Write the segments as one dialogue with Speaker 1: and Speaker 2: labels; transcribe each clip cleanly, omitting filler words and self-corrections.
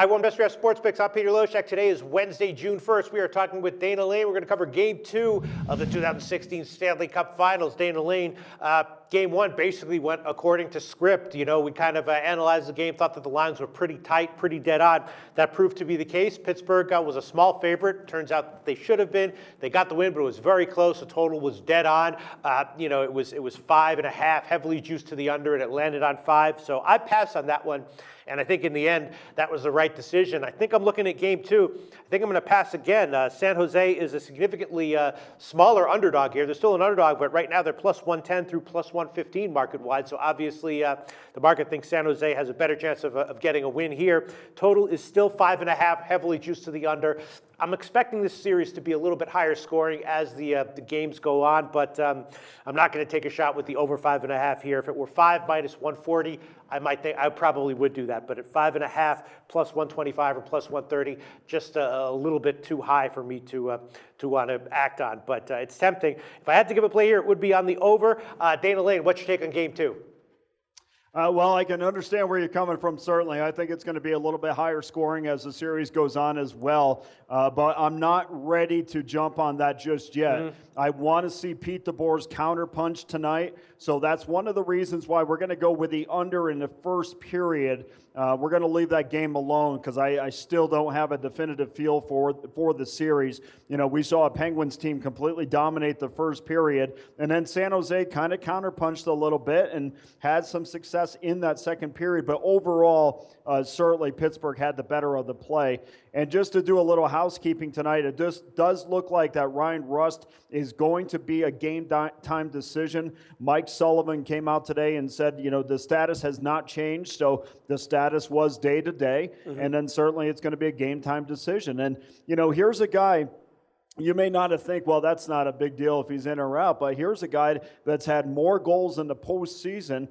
Speaker 1: Hi, One Best Draft Sports Picks. I'm Peter Loshak. Today is Wednesday, June 1st. We are talking with Dana Lane. We're going to cover Game 2 of the 2016 Stanley Cup Finals. Dana Lane, Game 1 basically went according to script. You know, we kind of analyzed the game, thought that the lines were pretty tight, pretty dead on. That proved to be the case. Pittsburgh was a small favorite. Turns out they should have been. They got the win, but it was very close. The total was dead on. It was 5.5, heavily juiced to the under, and it landed on 5. So I passed on that one. And I think in the end, that was the right decision. I think I'm looking at Game 2. I think I'm going to pass again. San Jose is a significantly smaller underdog here. They're still an underdog, but right now they're plus 110 through plus 115 market-wide. So obviously the market thinks San Jose has a better chance of getting a win here. Total is still 5.5, heavily juiced to the under. I'm expecting this series to be a little bit higher scoring as the games go on, but I'm not going to take a shot with the over 5.5 here. If it were 5 minus 140, I probably would do that. But at 5.5 plus 125 or plus 130, just a little bit too high for me to want to act on. But it's tempting. If I had to give a play here, it would be on the over. Dana Lane, what's your take on Game 2?
Speaker 2: Well, I can understand where you're coming from, certainly. I think it's going to be a little bit higher scoring as the series goes on as well. But I'm not ready to jump on that just yet. Mm-hmm. I want to see Pete DeBoer's counterpunch tonight. So that's one of the reasons why we're going to go with the under in the first period. We're going to leave that game alone because I still don't have a definitive feel for the series. You know, we saw a Penguins team completely dominate the first period, and then San Jose kind of counterpunched a little bit and had some success in that second period. But overall, certainly Pittsburgh had the better of the play. And just to do a little housekeeping tonight, it just does look like that Ryan Rust is going to be a game-time decision. Mike Sullivan came out today and said, you know, the status has not changed, so the status was day-to-day, and then certainly it's going to be a game-time decision. And, you know, here's a guy, you may not have think, well, that's not a big deal if he's in or out, but here's a guy that's had more goals in the postseason.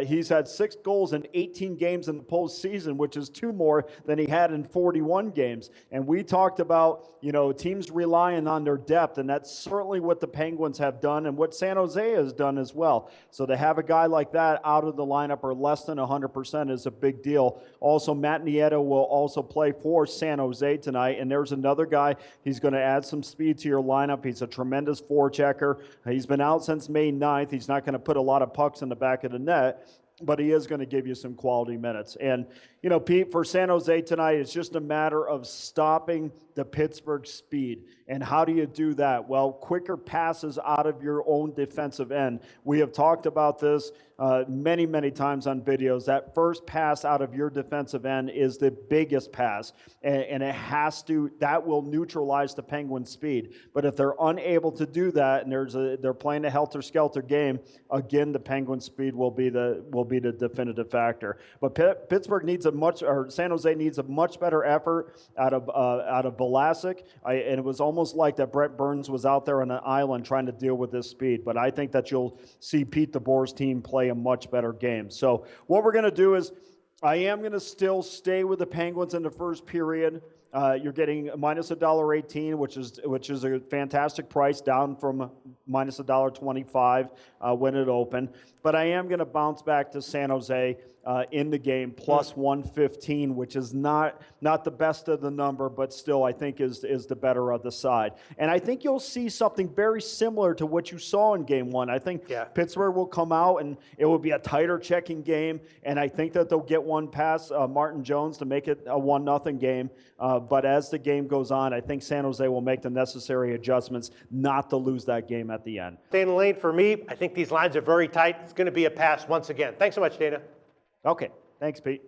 Speaker 2: He's had 6 goals in 18 games in the postseason, which is 2 more than he had in 41 games. And we talked about, you know, teams relying on their depth, and that's certainly what the Penguins have done and what San Jose has done as well. So to have a guy like that out of the lineup or less than 100% is a big deal. Also, Matt Nieto will also play for San Jose tonight, and there's another guy. He's going to add some speed to your lineup. He's a tremendous forechecker. He's been out since May 9th. He's not going to put a lot of pucks in the back of the net, but he is going to give you some quality minutes. And, you know, Pete, for San Jose tonight, it's just a matter of stopping the Pittsburgh speed. And how do you do that? Well, quicker passes out of your own defensive end. We have talked about this many, many times on videos. That first pass out of your defensive end is the biggest pass, and it has to, that will neutralize the Penguins' speed. But if they're unable to do that, and they're playing a helter-skelter game, again, the Penguins' speed will be the definitive factor. But Pittsburgh needs San Jose needs a much better effort out of Vlasic, and it was almost like that Brett Burns was out there on an island trying to deal with this speed. But I think that you'll see Pete DeBoer's team play a much better game. So what we're going to do is I am going to still stay with the Penguins in the first period. You're getting minus $1.18, which is a fantastic price, down from minus $1.25 when it opened. But I am going to bounce back to San Jose in the game, plus 115, which is not the best of the number, but still I think is the better of the side. And I think you'll see something very similar to what you saw in Game 1. I think Pittsburgh will come out and it will be a tighter checking game, and I think that they'll get one past Martin Jones to make it a 1-0 game. But as the game goes on, I think San Jose will make the necessary adjustments not to lose that game at the end.
Speaker 1: Dana Lane, for me, I think these lines are very tight. It's going to be a pass once again. Thanks so much, Dana.
Speaker 2: Okay. Thanks, Pete.